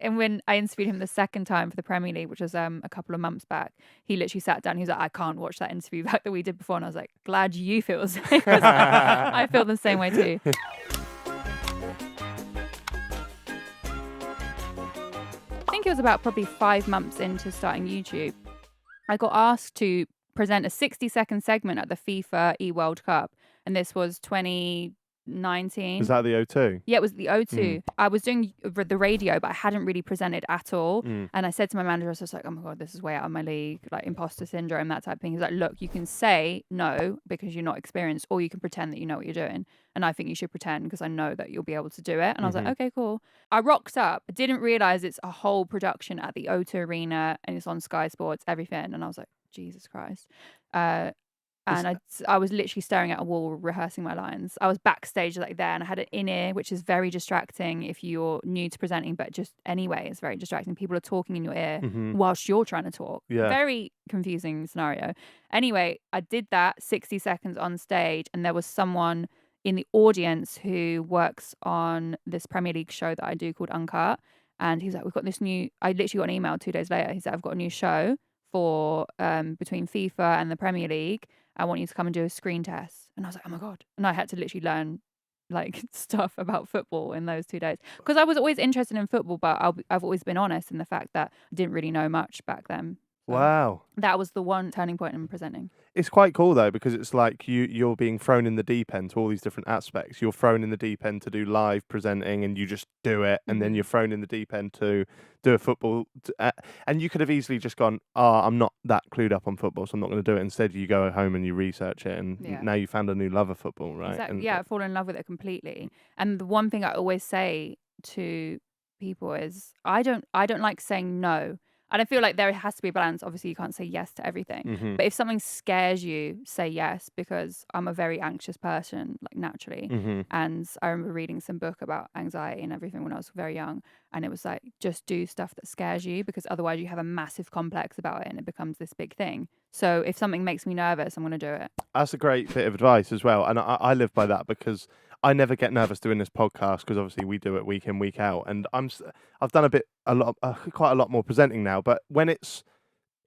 and when I interviewed him the second time for the Premier League, which was a couple of months back, he literally sat down. He was like, "I can't watch that interview back that we did before," and I was like, "Glad you feel the same." 'Cause I feel the same way too. I think it was about probably 5 months into starting YouTube. I got asked to present a 60-second segment at the FIFA E-World Cup, and this was 2019. Is that the O2? Yeah, it was the O2. I was doing the radio, but I hadn't really presented at all. And I said to my manager, I was just like, "Oh my God, this is way out of my league, like imposter syndrome, that type of thing." He's like, "Look, you can say no because you're not experienced, or you can pretend that you know what you're doing. And I think you should pretend because I know that you'll be able to do it." And I was like, "Okay, cool." I rocked up, didn't realize it's a whole production at the O2 Arena and it's on Sky Sports, everything. And I was like, Jesus Christ. And I was literally staring at a wall rehearsing my lines. I was backstage like there, and I had an in-ear, which is very distracting if you're new to presenting, but just anyway, it's very distracting. People are talking in your ear whilst you're trying to talk. Yeah. Very confusing scenario. Anyway, I did that 60 seconds on stage, and there was someone in the audience who works on this Premier League show that I do called Uncut. And he's like, "We've got this new," I literally got an email 2 days later. He said, "I've got a new show for between FIFA and the Premier League. I want you to come and do a screen test." And I was like, "Oh my God." And I had to literally learn like stuff about football in those 2 days. Because I was always interested in football, but I've always been honest in the fact that I didn't really know much back then. So Wow. that was the one turning point in presenting. It's quite cool though, because it's like you're being thrown in the deep end to all these different aspects. You're thrown in the deep end to do live presenting, and you just do it, and then you're thrown in the deep end to do a football. And you could have easily just gone, "Oh, I'm not that clued up on football, so I'm not going to do it." Instead, you go home and you research it, and now you found a new love of football, right? Exactly. And Yeah, I've fallen in love with it completely. And the one thing I always say to people is I don't like saying no. And I feel like there has to be a balance. Obviously, you can't say yes to everything. But if something scares you, say yes, because I'm a very anxious person, like naturally. And I remember reading some book about anxiety and everything when I was very young. And it was like, just do stuff that scares you, because otherwise you have a massive complex about it and it becomes this big thing. So if something makes me nervous, I'm going to do it. That's a great bit of advice as well. And I live by that, because I never get nervous doing this podcast, because obviously we do it week in, week out. And I've done quite a lot more presenting now. But when it's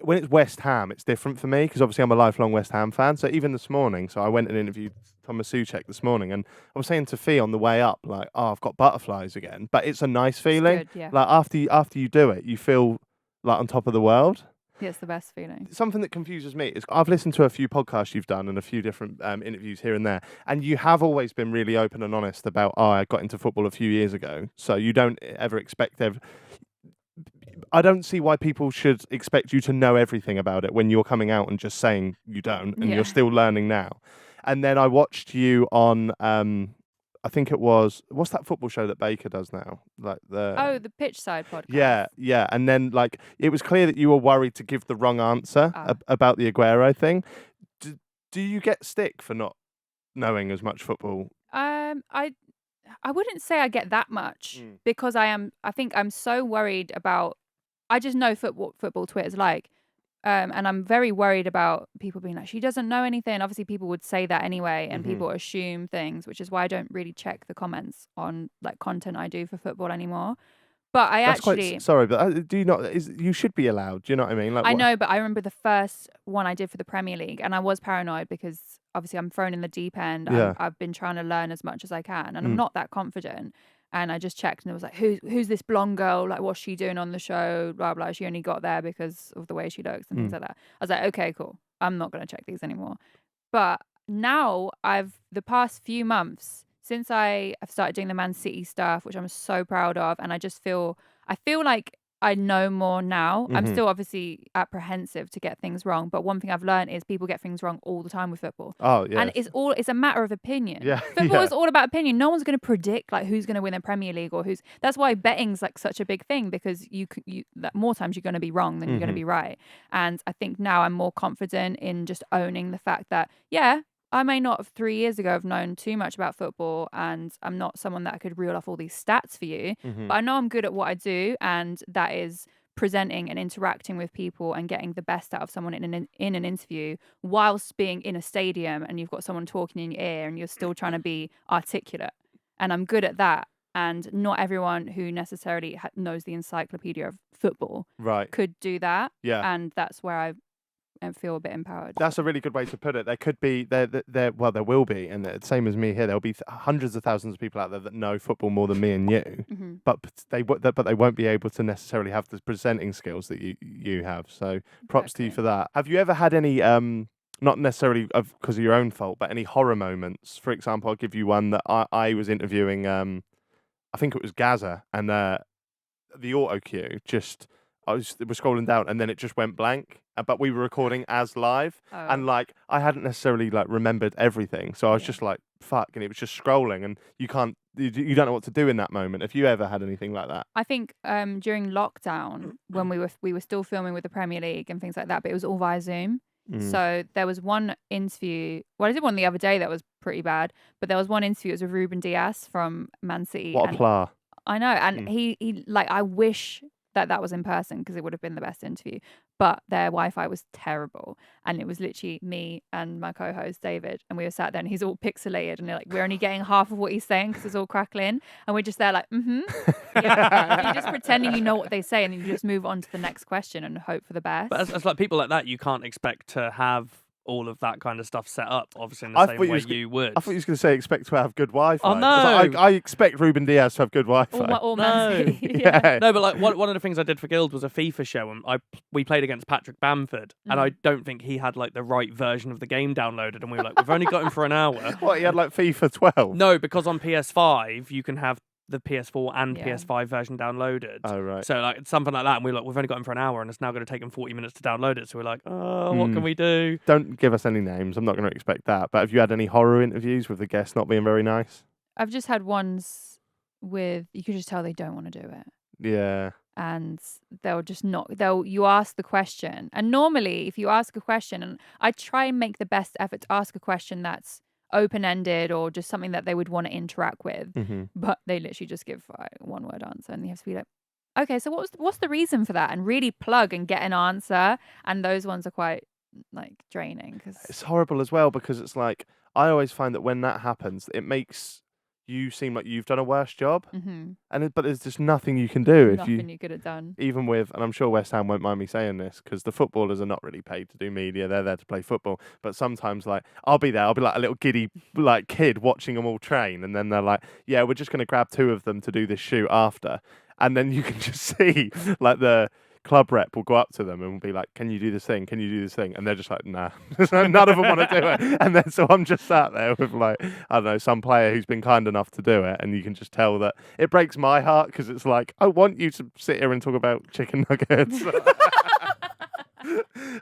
West Ham, it's different for me, because obviously I'm a lifelong West Ham fan. So even this morning, I went and interviewed Thomas Souček this morning, and I was saying to Fee on the way up, like, "Oh, I've got butterflies again." But it's a nice feeling. It's good, yeah. Like after you do it, you feel like on top of the world. Yeah, it's the best feeling. Something that confuses me is I've listened to a few podcasts you've done and a few different interviews here and there, and you have always been really open and honest about, "Oh, I got into football a few years ago." So you don't ever expect I don't see why people should expect you to know everything about it when you're coming out and just saying you don't, and you're still learning now. And then I watched you on I think it was, what's that football show that Baker does now? Like the Pitch Side podcast. Yeah. And then like it was clear that you were worried to give the wrong answer about the Aguero thing. Do you get stick for not knowing as much football? I wouldn't say I get that much because I think I'm so worried about, I just know football Twitter's like. And I'm very worried about people being like, "She doesn't know anything." Obviously, people would say that anyway, and people assume things, which is why I don't really check the comments on like content I do for football anymore. But sorry, but do you not? You should be allowed. Do you know what I mean? Like, I know, but I remember the first one I did for the Premier League, and I was paranoid because obviously I'm thrown in the deep end. Yeah. I've been trying to learn as much as I can, and I'm not that confident. And I just checked, and it was like, who's this blonde girl? Like, what's she doing on the show? Blah, blah. She only got there because of the way she looks and things like that. I was like, okay, cool. I'm not going to check these anymore. But now the past few months, since I've started doing the Man City stuff, which I'm so proud of, and I feel like I know more now. I'm still obviously apprehensive to get things wrong, but one thing I've learned is people get things wrong all the time with football. Oh yeah, and it's a matter of opinion. Yeah, Football is all about opinion. No one's going to predict like who's going to win the Premier League or who's. That's why betting's like such a big thing, because you more times you're going to be wrong than you're going to be right. And I think now I'm more confident in just owning the fact that I may not have 3 years ago have known too much about football, and I'm not someone that could reel off all these stats for you, but I know I'm good at what I do, and that is presenting and interacting with people and getting the best out of someone in an interview whilst being in a stadium and you've got someone talking in your ear and you're still trying to be articulate. And I'm good at that. and not everyone who necessarily knows the encyclopedia of football Right. could do that. Yeah. And that's where I feel a bit empowered. That's a really good way to put it. There could be, there will be, and the same as me here, there'll be hundreds of thousands of people out there that know football more than me and you, but they won't be able to necessarily have the presenting skills that you have. So props to you for that. Have you ever had any, not necessarily because of your own fault, but any horror moments? For example, I'll give you one that I was interviewing, I think it was Gaza, and the auto cue just... I was scrolling down and then it just went blank. But we were recording as live, and like I hadn't necessarily like remembered everything, so I was just like, "Fuck!" and it was just scrolling, and you don't know what to do in that moment. Have you ever had anything like that? I think during lockdown, when we were still filming with the Premier League and things like that, but it was all via Zoom. So there was one interview. Well, I did one the other day that was pretty bad, but there was one interview. It was with Ruben Diaz from Man City. What a pla! I know, and he like I wish that was in person because it would have been the best interview, but their Wi-Fi was terrible, and it was literally me and my co-host David, and we were sat there and he's all pixelated and we're only getting half of what he's saying because it's all crackling, and we're just there like yeah. You're just pretending you know what they say, and then you just move on to the next question and hope for the best. But it's like people like that, you can't expect to have all of that kind of stuff set up, obviously, in the same way you would. I thought you was going to say expect to have good Wi-Fi. Oh, no. I expect Ruben Diaz to have good Wi-Fi. Or No. yeah. No, but like one of the things I did for Guild was a FIFA show, and we played against Patrick Bamford, and I don't think he had like the right version of the game downloaded, and we were like, we've only got him for an hour. What, he had like FIFA 12? No, because on PS5 you can have the PS4 and PS5 version downloaded. Oh, right. So like something like that, and we're like, we've only got him for an hour, and it's now going to take him 40 minutes to download it. So we're like, oh, what can we do? Don't give us any names. I'm not going to expect that. But have you had any horror interviews with the guests not being very nice? I've just had ones with you could just tell they don't want to do it. Yeah. And you ask the question, and normally if you ask a question, and I try and make the best effort to ask a question that's open-ended or just something that they would want to interact with, but they literally just give a one-word answer, and you have to be like, okay, so what's the reason for that, and really plug and get an answer. And those ones are quite like draining because it's horrible as well, because it's like I always find that when that happens, it makes you seem like you've done a worse job, but there's just nothing you can do. Nothing you could have done. Even with, and I'm sure West Ham won't mind me saying this, because the footballers are not really paid to do media; they're there to play football. But sometimes, like I'll be like a little giddy like kid watching them all train, and then they're like, "Yeah, we're just going to grab two of them to do this shoot after," and then you can just see like the club rep will go up to them and will be like, "Can you do this thing? Can you do this thing?" And they're just like, "Nah." None of them want to do it. And then so I'm just sat there with like, I don't know, some player who's been kind enough to do it, and you can just tell that it breaks my heart, because it's like, I want you to sit here and talk about chicken nuggets.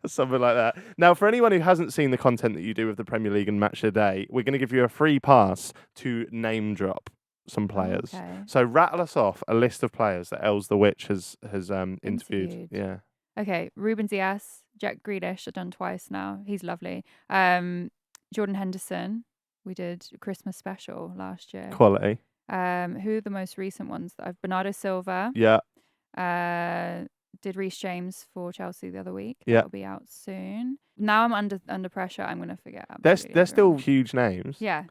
Something like that. Now, for anyone who hasn't seen the content that you do with the Premier League and Match of the Day, we're going to give you a free pass to name drop some players. Okay. So rattle us off a list of players that Els the Witch has interviewed. Yeah. Okay, Ruben Diaz, Jack Grealish, I've done twice now. He's lovely. Jordan Henderson, we did a Christmas special last year. Quality. Who are the most recent ones that I've? Bernardo Silva. Yeah. Did Reece James for Chelsea the other week. Yeah. That'll be out soon. Now I'm under pressure. I'm gonna forget. They're still huge names. Yeah.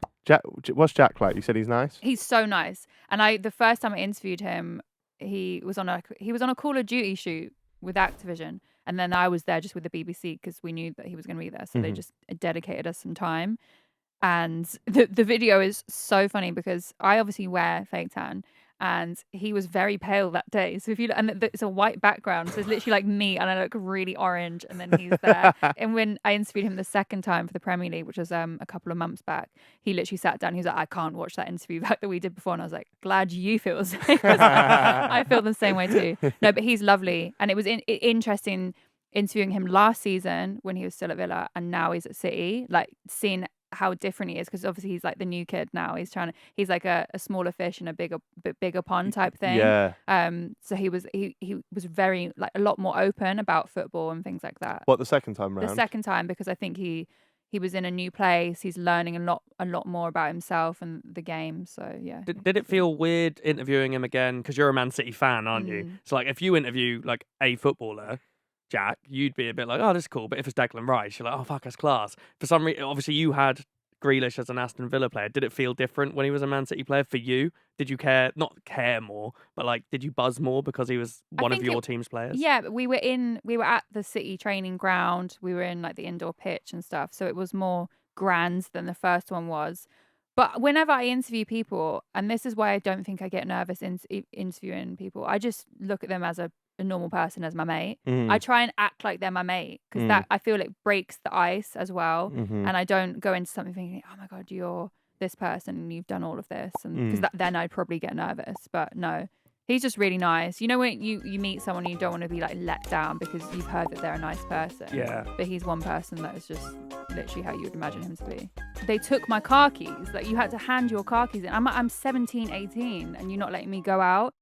What's Jack like? You said he's nice. He's so nice. And the first time I interviewed him, he was on a Call of Duty shoot with Activision, and then I was there just with the BBC because we knew that he was going to be there, so they just dedicated us some time. And the video is so funny because I obviously wear fake tan, and he was very pale that day. So if you look, and it's a white background, so it's literally like me, and I look really orange, and then he's there. And when I interviewed him the second time for the Premier League, which was a couple of months back, he literally sat down. He was like, "I can't watch that interview back that we did before," and I was like, "Glad you feel the same." I feel the same way too. No, but he's lovely, and it was interesting interviewing him last season when he was still at Villa, and now he's at City. Like seeing how different he is, because obviously he's like the new kid now. He's like a smaller fish in a bigger pond type thing. Yeah. So he was very like a lot more open about football and things like that. What, the second time round? The second time, because I think he was in a new place. He's learning a lot more about himself and the game. So yeah. Did it feel weird interviewing him again? Because you're a Man City fan, aren't you? So like if you interview like a footballer, Jack, you'd be a bit like, oh, this is cool. But if it's Declan Rice, you're like, oh, fuck, that's class. For some reason, obviously you had Grealish as an Aston Villa player, did it feel different when he was a Man City player for you? Did you not care more, but like, did you buzz more because he was one of your team's players? Yeah, but we were at the City training ground. We were in like the indoor pitch and stuff. So it was more grand than the first one was. But whenever I interview people, and this is why I don't think I get nervous interviewing people, I just look at them as a normal person, as my mate. I try and act like they're my mate because that, I feel, it breaks the ice as well. And I don't go into something thinking, oh my God, you're this person and you've done all of this. And because then I'd probably get nervous. But no, he's just really nice. You know, when you meet someone and you don't want to be like let down because you've heard that they're a nice person. Yeah. But he's one person that is just literally how you would imagine him to be. They took my car keys. Like, you had to hand your car keys in. I'm 17, 18 and you're not letting me go out.